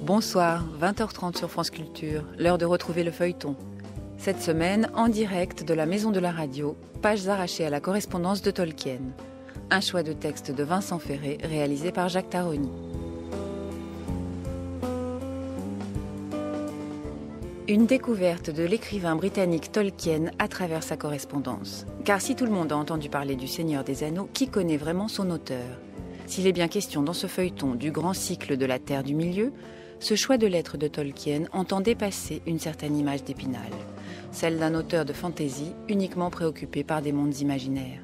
Bonsoir, 20h30 sur France Culture, l'heure de retrouver le feuilleton. Cette semaine, en direct de la Maison de la Radio, pages arrachées à la correspondance de Tolkien. Un choix de texte de Vincent Ferré, réalisé par Jacques Taroni. Une découverte de l'écrivain britannique Tolkien à travers sa correspondance. Car si tout le monde a entendu parler du Seigneur des Anneaux, qui connaît vraiment son auteur ? S'il est bien question dans ce feuilleton du grand cycle de la Terre du Milieu, ce choix de lettres de Tolkien entend dépasser une certaine image d'Épinal, celle d'un auteur de fantaisie uniquement préoccupé par des mondes imaginaires.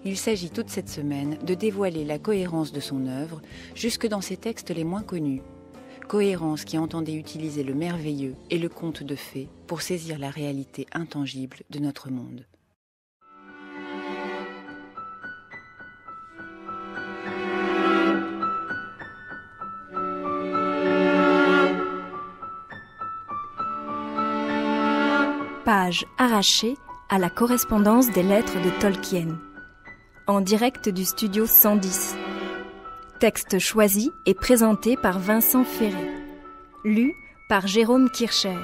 Il s'agit toute cette semaine de dévoiler la cohérence de son œuvre jusque dans ses textes les moins connus. Cohérence qui entendait utiliser le merveilleux et le conte de fées pour saisir la réalité intangible de notre monde. Page arrachée à la correspondance des lettres de Tolkien. En direct du studio 110. Texte choisi et présenté par Vincent Ferré. Lu par Jérôme Kircher.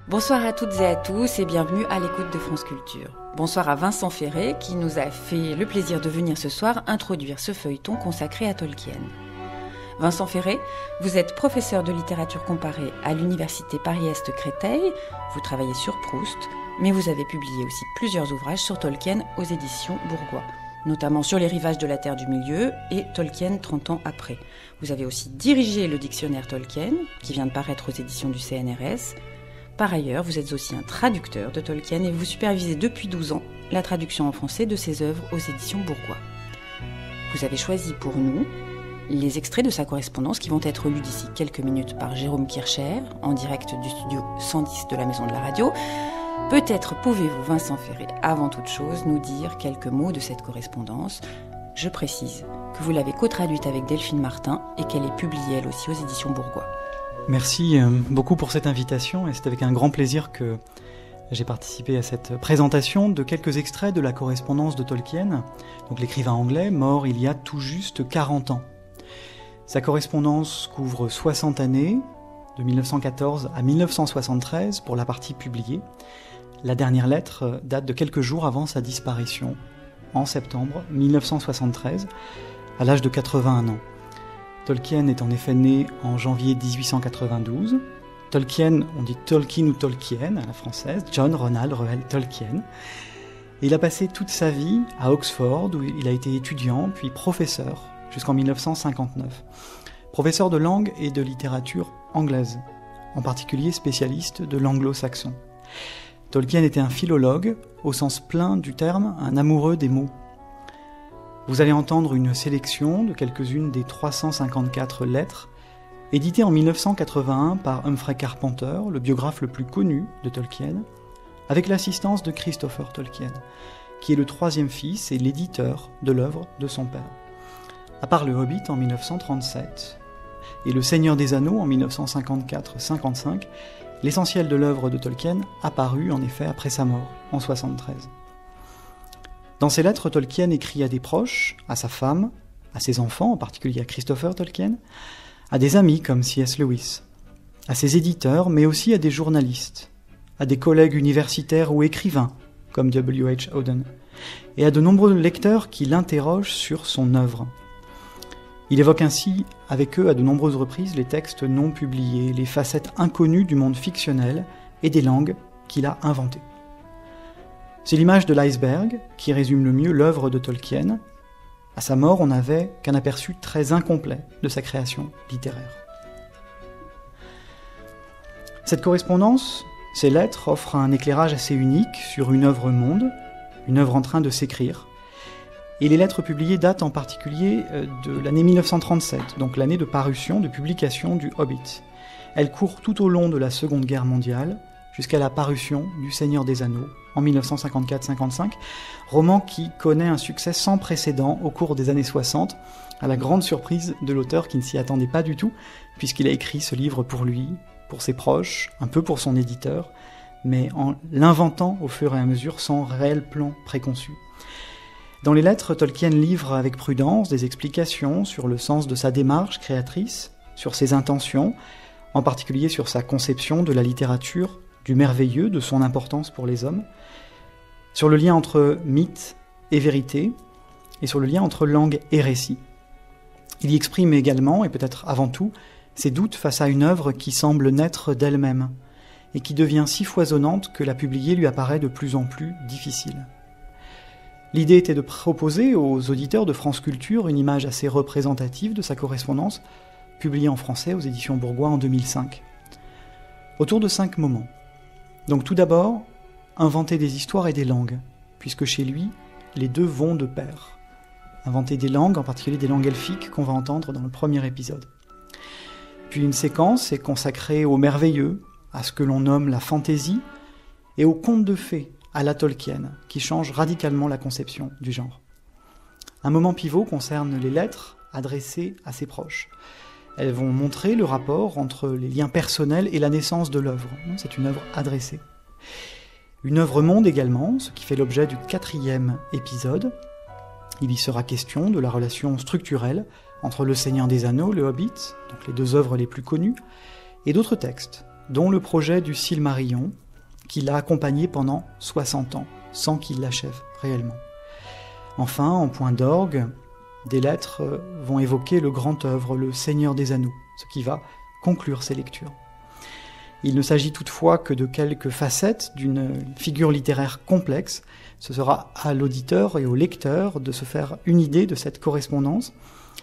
Bonsoir à toutes et à tous et bienvenue à l'écoute de France Culture. Bonsoir à Vincent Ferré qui nous a fait le plaisir de venir ce soir introduire ce feuilleton consacré à Tolkien. Vincent Ferré, vous êtes professeur de littérature comparée à l'université Paris-Est Créteil, vous travaillez sur Proust, mais vous avez publié aussi plusieurs ouvrages sur Tolkien aux éditions Bourgois, notamment sur les rivages de la Terre du Milieu et Tolkien 30 ans après. Vous avez aussi dirigé le dictionnaire Tolkien, qui vient de paraître aux éditions du CNRS. Par ailleurs, vous êtes aussi un traducteur de Tolkien et vous supervisez depuis 12 ans la traduction en français de ses œuvres aux éditions Bourgois. Vous avez choisi pour nous les extraits de sa correspondance qui vont être lus d'ici quelques minutes par Jérôme Kircher, en direct du studio 110 de la Maison de la Radio. Peut-être pouvez-vous, Vincent Ferré, avant toute chose, nous dire quelques mots de cette correspondance. Je précise que vous l'avez co-traduite avec Delphine Martin et qu'elle est publiée elle aussi aux éditions Bourgois. Merci beaucoup pour cette invitation et c'est avec un grand plaisir que j'ai participé à cette présentation de quelques extraits de la correspondance de Tolkien, donc l'écrivain anglais mort il y a tout juste 40 ans. Sa correspondance couvre 60 années, de 1914 à 1973 pour la partie publiée. La dernière lettre date de quelques jours avant sa disparition, en septembre 1973, à l'âge de 81 ans. Tolkien est en effet né en janvier 1892. Tolkien, on dit Tolkien ou Tolkien à la française, John Ronald Reuel Tolkien. Et il a passé toute sa vie à Oxford où il a été étudiant puis professeur jusqu'en 1959. Professeur de langue et de littérature anglaise, en particulier spécialiste de l'anglo-saxon. Tolkien était un philologue, au sens plein du terme, un amoureux des mots. Vous allez entendre une sélection de quelques-unes des 354 lettres, éditées en 1981 par Humphrey Carpenter, le biographe le plus connu de Tolkien, avec l'assistance de Christopher Tolkien, qui est le troisième fils et l'éditeur de l'œuvre de son père. À part Le Hobbit en 1937 et Le Seigneur des Anneaux en 1954-55, l'essentiel de l'œuvre de Tolkien apparut en effet après sa mort, en 1973. Dans ses lettres, Tolkien écrit à des proches, à sa femme, à ses enfants, en particulier à Christopher Tolkien, à des amis comme C.S. Lewis, à ses éditeurs, mais aussi à des journalistes, à des collègues universitaires ou écrivains comme W.H. Auden, et à de nombreux lecteurs qui l'interrogent sur son œuvre. Il évoque ainsi avec eux à de nombreuses reprises les textes non publiés, les facettes inconnues du monde fictionnel et des langues qu'il a inventées. C'est l'image de l'iceberg qui résume le mieux l'œuvre de Tolkien. À sa mort, on n'avait qu'un aperçu très incomplet de sa création littéraire. Cette correspondance, ces lettres, offrent un éclairage assez unique sur une œuvre-monde, une œuvre en train de s'écrire. Et les lettres publiées datent en particulier de l'année 1937, donc l'année de parution, de publication du Hobbit. Elles courent tout au long de la Seconde Guerre mondiale, jusqu'à la parution du Seigneur des Anneaux en 1954-55, roman qui connaît un succès sans précédent au cours des années 60, à la grande surprise de l'auteur qui ne s'y attendait pas du tout, puisqu'il a écrit ce livre pour lui, pour ses proches, un peu pour son éditeur, mais en l'inventant au fur et à mesure sans réel plan préconçu. Dans les lettres, Tolkien livre avec prudence des explications sur le sens de sa démarche créatrice, sur ses intentions, en particulier sur sa conception de la littérature, du merveilleux, de son importance pour les hommes, sur le lien entre mythe et vérité, et sur le lien entre langue et récit. Il y exprime également, et peut-être avant tout, ses doutes face à une œuvre qui semble naître d'elle-même, et qui devient si foisonnante que la publier lui apparaît de plus en plus difficile. L'idée était de proposer aux auditeurs de France Culture une image assez représentative de sa correspondance, publiée en français aux éditions Bourgois en 2005. Autour de 5 moments. Donc tout d'abord, inventer des histoires et des langues, puisque chez lui, les deux vont de pair. Inventer des langues, en particulier des langues elfiques qu'on va entendre dans le premier épisode. Puis une séquence est consacrée au merveilleux, à ce que l'on nomme la fantaisie, et au conte de fées, à la Tolkien, qui change radicalement la conception du genre. Un moment pivot concerne les lettres adressées à ses proches. Elles vont montrer le rapport entre les liens personnels et la naissance de l'œuvre. C'est une œuvre adressée. Une œuvre monde également, ce qui fait l'objet du 4e épisode. Il y sera question de la relation structurelle entre Le Seigneur des Anneaux, le Hobbit, donc les 2 œuvres les plus connues, et d'autres textes, dont le projet du Silmarillion, qui l'a accompagné pendant 60 ans, sans qu'il l'achève réellement. Enfin, en point d'orgue, des lettres vont évoquer le grand œuvre, Le Seigneur des Anneaux, ce qui va conclure ces lectures. Il ne s'agit toutefois que de quelques facettes d'une figure littéraire complexe. Ce sera à l'auditeur et au lecteur de se faire une idée de cette correspondance,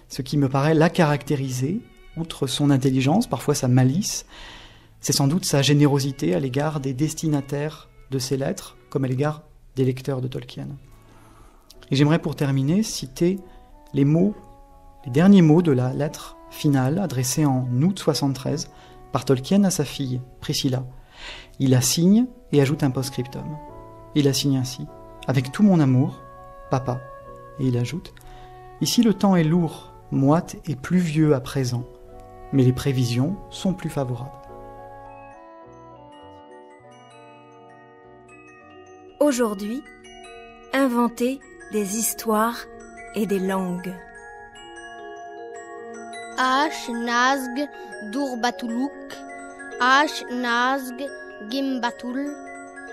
ce qui me paraît la caractériser, outre son intelligence, parfois sa malice. C'est sans doute sa générosité à l'égard des destinataires de ces lettres, comme à l'égard des lecteurs de Tolkien. Et j'aimerais pour terminer citer les derniers mots de la lettre finale adressée en août 73 par Tolkien à sa fille, Priscilla. Il la signe et ajoute un post-scriptum. Il la signe ainsi: « Avec tout mon amour, papa ». Et il ajoute: « Ici le temps est lourd, moite et pluvieux à présent, mais les prévisions sont plus favorables. » Aujourd'hui, inventer des histoires et des langues. Ash Nazg Durbatuluk, Ash Nazg Gimbatul,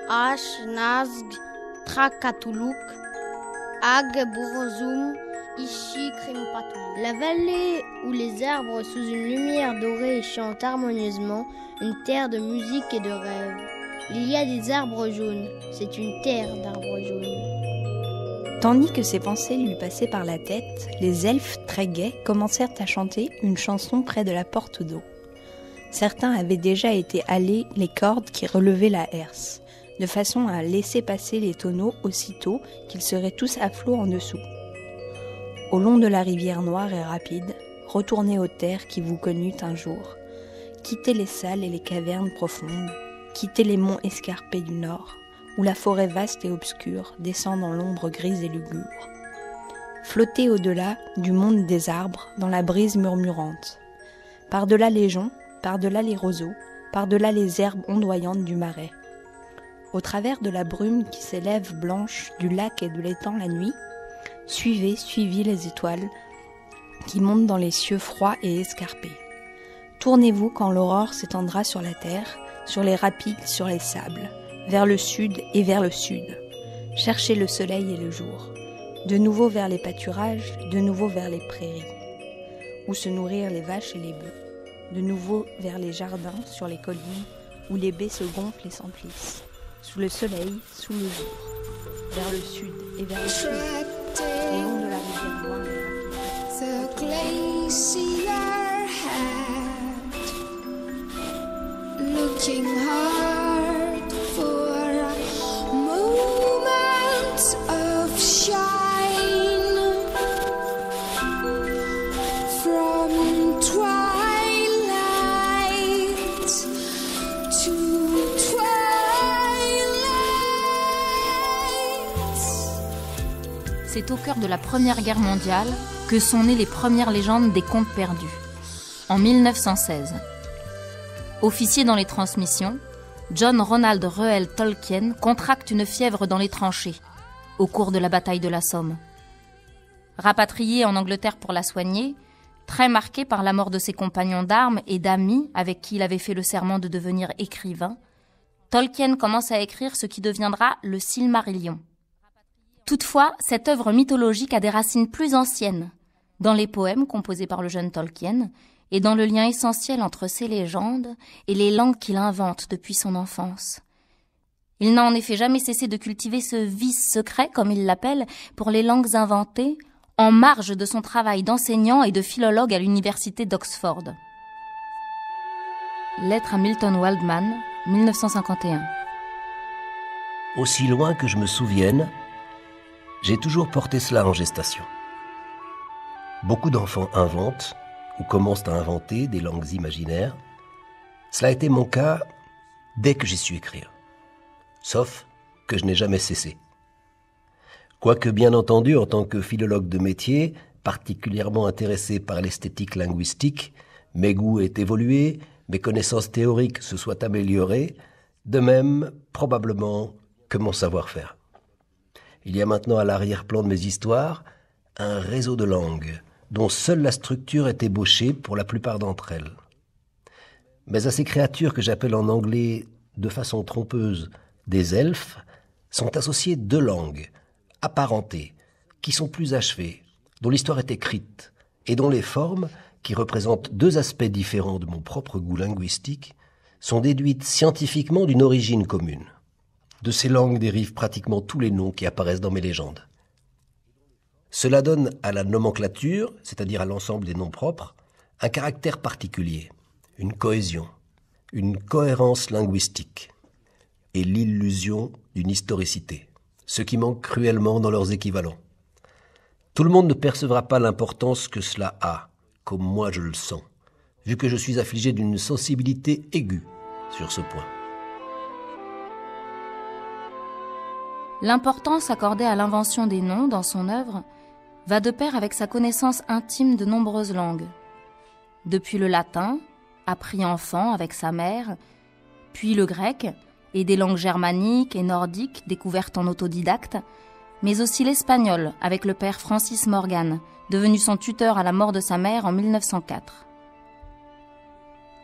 Ash Nazg Trakatuluk, Ag Burzum Ishi Krimpatul. La vallée où les arbres sous une lumière dorée chantent harmonieusement, une terre de musique et de rêve. Il y a des arbres jaunes, c'est une terre d'arbres jaunes. Tandis que ces pensées lui passaient par la tête, les elfes très gais commencèrent à chanter une chanson près de la porte d'eau. Certains avaient déjà été halés les cordes qui relevaient la herse, de façon à laisser passer les tonneaux aussitôt qu'ils seraient tous à flot en dessous. Au long de la rivière noire et rapide, retournez aux terres qui vous connurent un jour. Quittez les salles et les cavernes profondes, quittez les monts escarpés du nord, où la forêt vaste et obscure descend dans l'ombre grise et lugubre. Flottez au-delà du monde des arbres dans la brise murmurante. Par-delà les joncs, par-delà les roseaux, par-delà les herbes ondoyantes du marais. Au travers de la brume qui s'élève blanche du lac et de l'étang la nuit, suivez les étoiles qui montent dans les cieux froids et escarpés. Tournez-vous quand l'aurore s'étendra sur la terre, sur les rapides, sur les sables, vers le sud et vers le sud. Cherchez le soleil et le jour, de nouveau vers les pâturages, de nouveau vers les prairies, où se nourrirent les vaches et les bœufs, de nouveau vers les jardins, sur les collines, où les baies se gonflent et s'emplissent, sous le soleil, sous le jour, vers le sud et vers le sud, au long de la rivière noire et rapide. Looking hard for a moment of shine from twilight to twilight. C'est au cœur de la Première Guerre mondiale que sont nées les premières légendes des contes perdus, en 1916. Officier dans les transmissions, John Ronald Reuel Tolkien contracte une fièvre dans les tranchées, au cours de la bataille de la Somme. Rapatrié en Angleterre pour la soigner, très marqué par la mort de ses compagnons d'armes et d'amis avec qui il avait fait le serment de devenir écrivain, Tolkien commence à écrire ce qui deviendra le Silmarillion. Toutefois, cette œuvre mythologique a des racines plus anciennes, dans les poèmes composés par le jeune Tolkien et dans le lien essentiel entre ces légendes et les langues qu'il invente depuis son enfance. Il n'a en effet jamais cessé de cultiver ce vice secret, comme il l'appelle, pour les langues inventées, en marge de son travail d'enseignant et de philologue à l'université d'Oxford. Lettre à Milton Waldman, 1951. Aussi loin que je me souvienne, j'ai toujours porté cela en gestation. Beaucoup d'enfants inventent, ou commencent à inventer, des langues imaginaires. Cela a été mon cas dès que j'ai su écrire. Sauf que je n'ai jamais cessé. Quoique bien entendu, en tant que philologue de métier, particulièrement intéressé par l'esthétique linguistique, mes goûts aient évolué, mes connaissances théoriques se soient améliorées, de même, probablement, que mon savoir-faire. Il y a maintenant à l'arrière-plan de mes histoires un réseau de langues dont seule la structure est ébauchée pour la plupart d'entre elles. Mais à ces créatures que j'appelle en anglais, de façon trompeuse, des elfes, sont associées deux langues, apparentées, qui sont plus achevées, dont l'histoire est écrite, et dont les formes, qui représentent deux aspects différents de mon propre goût linguistique, sont déduites scientifiquement d'une origine commune. De ces langues dérivent pratiquement tous les noms qui apparaissent dans mes légendes. Cela donne à la nomenclature, c'est-à-dire à l'ensemble des noms propres, un caractère particulier, une cohésion, une cohérence linguistique et l'illusion d'une historicité, ce qui manque cruellement dans leurs équivalents. Tout le monde ne percevra pas l'importance que cela a, comme moi je le sens, vu que je suis affligé d'une sensibilité aiguë sur ce point. L'importance accordée à l'invention des noms dans son œuvre va de pair avec sa connaissance intime de nombreuses langues. Depuis le latin, appris enfant avec sa mère, puis le grec, et des langues germaniques et nordiques découvertes en autodidacte, mais aussi l'espagnol avec le père Francis Morgan, devenu son tuteur à la mort de sa mère en 1904.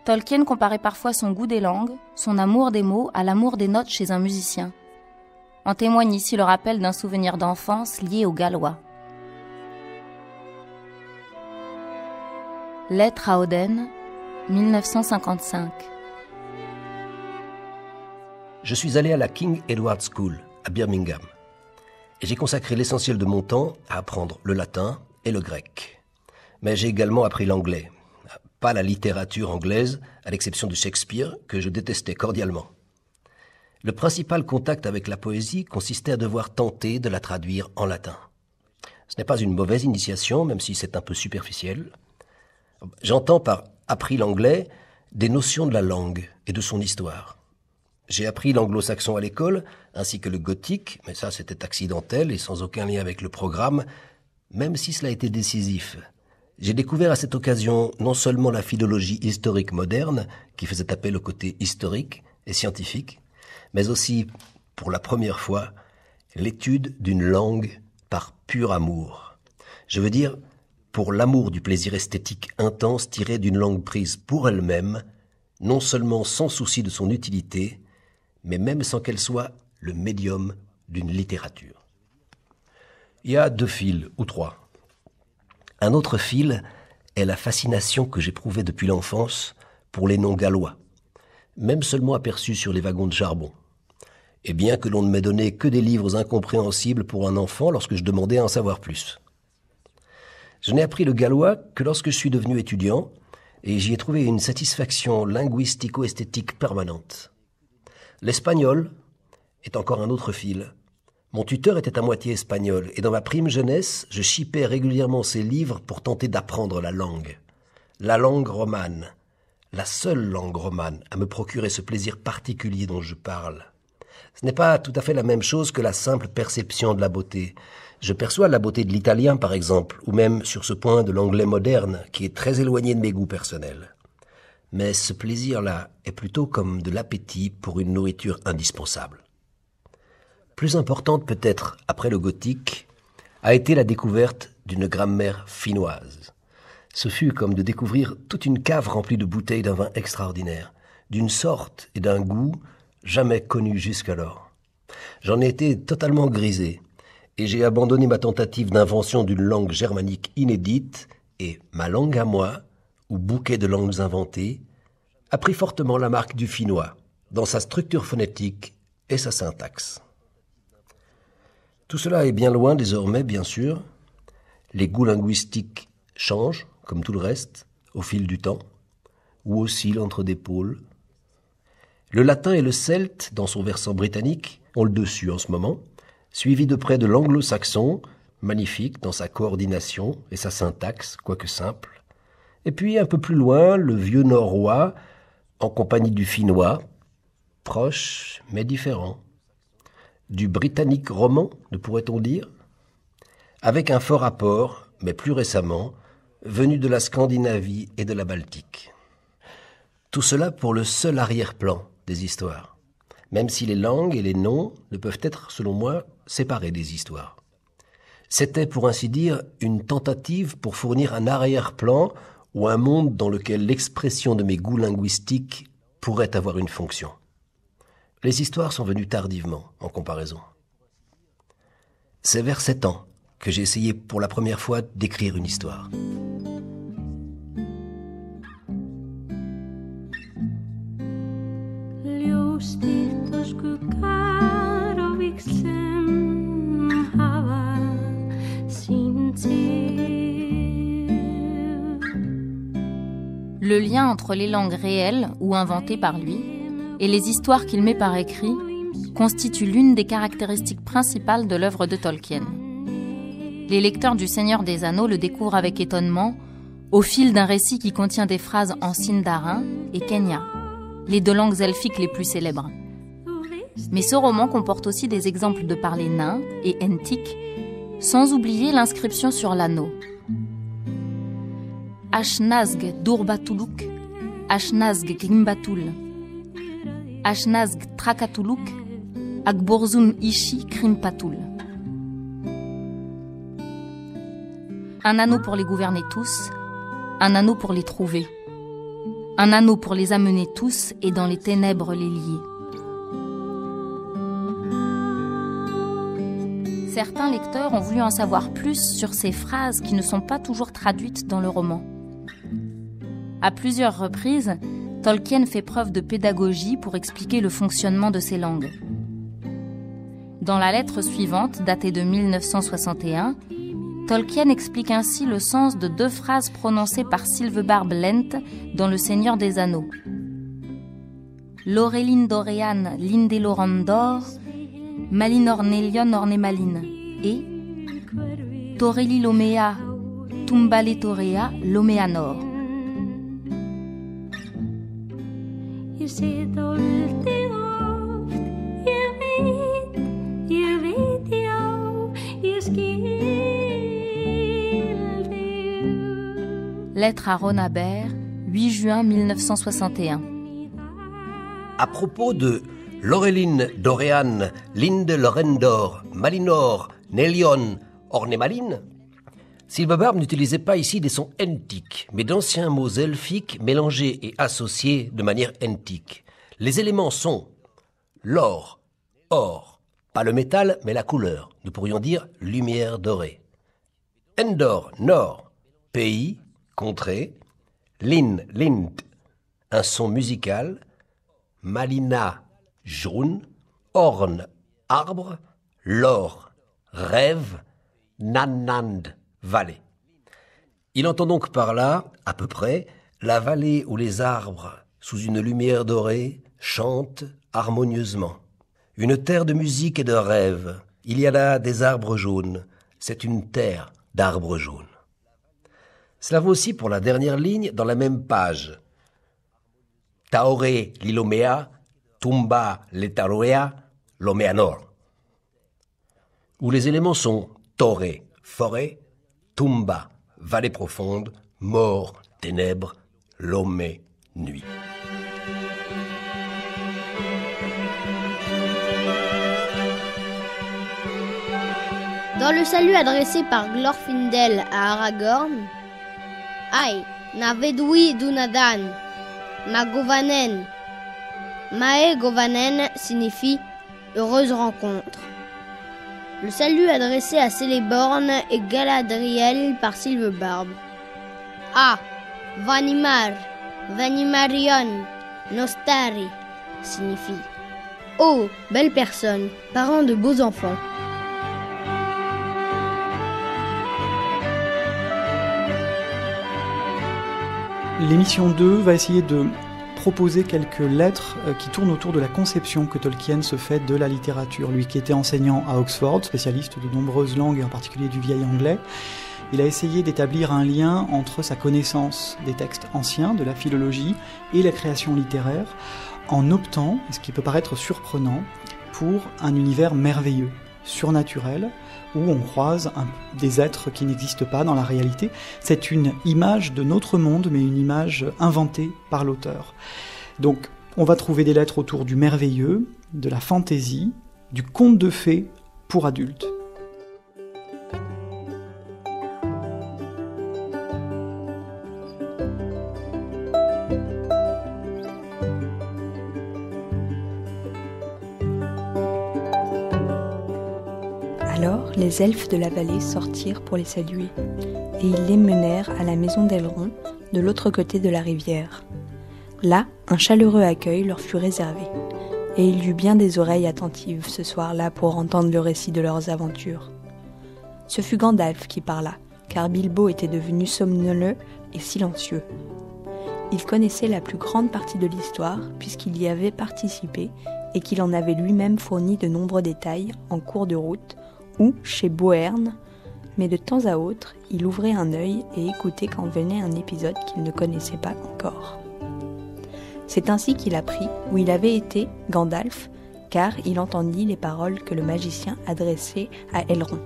Tolkien comparait parfois son goût des langues, son amour des mots à l'amour des notes chez un musicien. En témoigne ici le rappel d'un souvenir d'enfance lié aux Gallois. Lettre à Auden, 1955. Je suis allé à la King Edward School, à Birmingham, et j'ai consacré l'essentiel de mon temps à apprendre le latin et le grec. Mais j'ai également appris l'anglais, pas la littérature anglaise, à l'exception de Shakespeare, que je détestais cordialement. Le principal contact avec la poésie consistait à devoir tenter de la traduire en latin. Ce n'est pas une mauvaise initiation, même si c'est un peu superficiel. J'entends par « appris l'anglais » des notions de la langue et de son histoire. J'ai appris l'anglo-saxon à l'école, ainsi que le gothique, mais ça c'était accidentel et sans aucun lien avec le programme, même si cela a été décisif. J'ai découvert à cette occasion non seulement la philologie historique moderne, qui faisait appel au côté historique et scientifique, mais aussi, pour la première fois, l'étude d'une langue par pur amour. Je veux dire, pour l'amour du plaisir esthétique intense tiré d'une langue prise pour elle-même, non seulement sans souci de son utilité, mais même sans qu'elle soit le médium d'une littérature. Il y a deux fils, ou trois. Un autre fil est la fascination que j'éprouvais depuis l'enfance pour les noms gallois, même seulement aperçus sur les wagons de charbon. Et bien que l'on ne m'ait donné que des livres incompréhensibles pour un enfant lorsque je demandais à en savoir plus. Je n'ai appris le gallois que lorsque je suis devenu étudiant, et j'y ai trouvé une satisfaction linguistico-esthétique permanente. L'espagnol est encore un autre fil. Mon tuteur était à moitié espagnol, et dans ma prime jeunesse, je chipais régulièrement ses livres pour tenter d'apprendre la langue romane, la seule langue romane à me procurer ce plaisir particulier dont je parle. Ce n'est pas tout à fait la même chose que la simple perception de la beauté. Je perçois la beauté de l'italien, par exemple, ou même sur ce point de l'anglais moderne, qui est très éloigné de mes goûts personnels. mais ce plaisir-là est plutôt comme de l'appétit pour une nourriture indispensable. Plus importante peut-être, après le gothique, a été la découverte d'une grammaire finnoise. Ce fut comme de découvrir toute une cave remplie de bouteilles d'un vin extraordinaire, d'une sorte et d'un goût jamais connus jusqu'alors. J'en ai été totalement grisé, et j'ai abandonné ma tentative d'invention d'une langue germanique inédite, et ma langue à moi, ou bouquet de langues inventées, a pris fortement la marque du finnois, dans sa structure phonétique et sa syntaxe. Tout cela est bien loin désormais, bien sûr. Les goûts linguistiques changent, comme tout le reste, au fil du temps, ou oscillent entre des pôles. Le latin et le celte, dans son versant britannique, ont le dessus en ce moment, suivi de près de l'anglo-saxon, magnifique dans sa coordination et sa syntaxe, quoique simple. Et puis, un peu plus loin, le vieux norrois, en compagnie du finnois, proche mais différent. Du britannique roman, ne pourrait-on dire, avec un fort apport, mais plus récemment, venu de la Scandinavie et de la Baltique. Tout cela pour le seul arrière-plan des histoires, même si les langues et les noms ne peuvent être, selon moi, séparés des histoires. C'était, pour ainsi dire, une tentative pour fournir un arrière-plan ou un monde dans lequel l'expression de mes goûts linguistiques pourrait avoir une fonction. Les histoires sont venues tardivement, en comparaison. C'est vers 7 ans que j'ai essayé pour la première fois d'écrire une histoire. Le lien entre les langues réelles ou inventées par lui et les histoires qu'il met par écrit constitue l'une des caractéristiques principales de l'œuvre de Tolkien. Les lecteurs du Seigneur des Anneaux le découvrent avec étonnement au fil d'un récit qui contient des phrases en sindarin et kenya, les deux langues elfiques les plus célèbres. Mais ce roman comporte aussi des exemples de parler nain et entik, sans oublier l'inscription sur l'anneau. Ashnazg Durbatuluk, Ashnazg Gimbatul, Ashnazg Trakatuluk, Akborzum Ishi Krimpatul. Un anneau pour les gouverner tous, un anneau pour les trouver, un anneau pour les amener tous et dans les ténèbres les lier. Certains lecteurs ont voulu en savoir plus sur ces phrases qui ne sont pas toujours traduites dans le roman. À plusieurs reprises, Tolkien fait preuve de pédagogie pour expliquer le fonctionnement de ces langues. Dans la lettre suivante, datée de 1961, Tolkien explique ainsi le sens de 2 phrases prononcées par Sylvebarb Lent dans Le Seigneur des Anneaux. Lorelin Dorean Lindelorandor, Malinor Nelion Ornemalin et Toreli Lomea Tumbale Torea Lomeanor. Lettre à Ron Aber, 8 juin 1961. À propos de Lorelin Dorean Linde Lorendor Malinor Nelion Ornemalin, Sylvebarb n'utilisait pas ici des sons entiques, mais d'anciens mots elfiques mélangés et associés de manière entique. Les éléments sont l'or, or, pas le métal, mais la couleur. Nous pourrions dire lumière dorée. Endor, nord, pays, contrée. Lin, lind, un son musical. Malina, jaune. Orne, arbre. Lor, rêve. Nanand, vallée. Il entend donc par là, à peu près, la vallée où les arbres, sous une lumière dorée, chantent harmonieusement. Une terre de musique et de rêve. Il y a là des arbres jaunes. C'est une terre d'arbres jaunes. Cela vaut aussi pour la dernière ligne dans la même page. Taoré l'ilomea, tumba letaroea, lomeanor. Où les éléments sont toré, forêt, tumba, vallée profonde, mort, ténèbres, lomé, nuit. Dans le salut adressé par Glorfindel à Aragorn, Ai, Navedui Dunadan, Magovanen. Mae Govanen signifie heureuse rencontre. Le salut adressé à Celeborn et Galadriel par Sylvebarbe. A. Vanimar, Vanimarion, Nostari signifie oh, belle personne, parent de beaux enfants. L'émission 2 va essayer de proposer quelques lettres qui tournent autour de la conception que Tolkien se fait de la littérature. Lui qui était enseignant à Oxford, spécialiste de nombreuses langues et en particulier du vieil anglais, il a essayé d'établir un lien entre sa connaissance des textes anciens, de la philologie et la création littéraire, en optant, ce qui peut paraître surprenant, pour un univers merveilleux, surnaturel, où on croise des êtres qui n'existent pas dans la réalité. C'est une image de notre monde, mais une image inventée par l'auteur. Donc, on va trouver des lettres autour du merveilleux, de la fantaisie, du conte de fées pour adultes. Alors les elfes de la vallée sortirent pour les saluer, et ils les menèrent à la maison d'Elrond, de l'autre côté de la rivière. Là, un chaleureux accueil leur fut réservé, et il y eut bien des oreilles attentives ce soir-là pour entendre le récit de leurs aventures. Ce fut Gandalf qui parla, car Bilbo était devenu somnoleux et silencieux. Il connaissait la plus grande partie de l'histoire, puisqu'il y avait participé, et qu'il en avait lui-même fourni de nombreux détails en cours de route, ou chez Bohern, mais de temps à autre, il ouvrait un œil et écoutait quand venait un épisode qu'il ne connaissait pas encore. C'est ainsi qu'il apprit où il avait été, Gandalf, car il entendit les paroles que le magicien adressait à Elrond.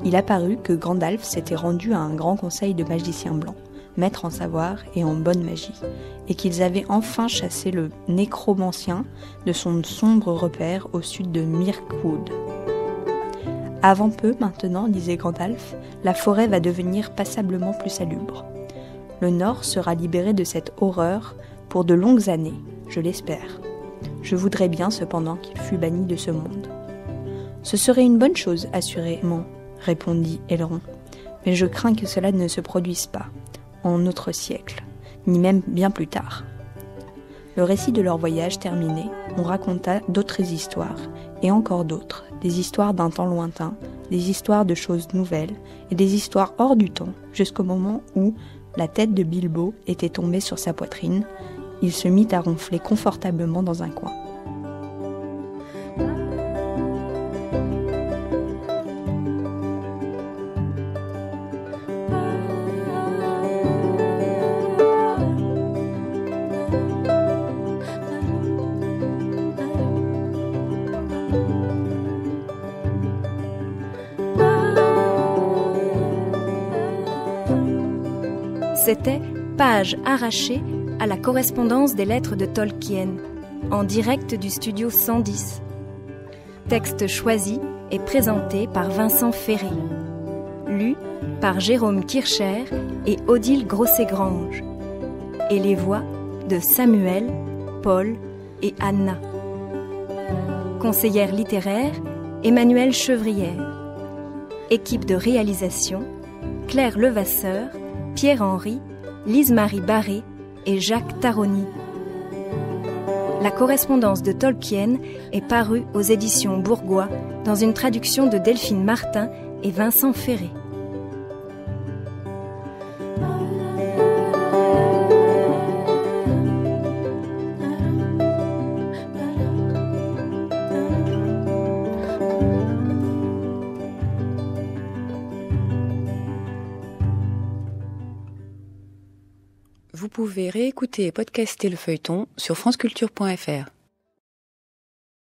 Il apparut que Gandalf s'était rendu à un grand conseil de magiciens blancs, maîtres en savoir et en bonne magie, et qu'ils avaient enfin chassé le nécromancien de son sombre repère au sud de Mirkwood. Avant peu, maintenant, disait Gandalf, la forêt va devenir passablement plus salubre. Le Nord sera libéré de cette horreur pour de longues années, je l'espère. Je voudrais bien cependant qu'il fût banni de ce monde. Ce serait une bonne chose, assurément, répondit Elrond, mais je crains que cela ne se produise pas, en notre siècle, ni même bien plus tard. Le récit de leur voyage terminé, on raconta d'autres histoires, et encore d'autres, des histoires d'un temps lointain, des histoires de choses nouvelles, et des histoires hors du temps, jusqu'au moment où la tête de Bilbo était tombée sur sa poitrine, il se mit à ronfler confortablement dans un coin. C'était Page arrachée à la correspondance des lettres de Tolkien, en direct du studio 110. Texte choisi et présenté par Vincent Ferré. Lu par Jérôme Kircher et Odile Grosset-Grange. Et les voix de Samuel, Paul et Anna. Conseillère littéraire, Emmanuelle Chevrière. Équipe de réalisation, Claire Levasseur, Pierre-Henry, Lise-Marie Barré et Jacques Taroni. La correspondance de Tolkien est parue aux éditions Bourgois dans une traduction de Delphine Martin et Vincent Ferré. Vous pouvez réécouter et podcaster le feuilleton sur franceculture.fr.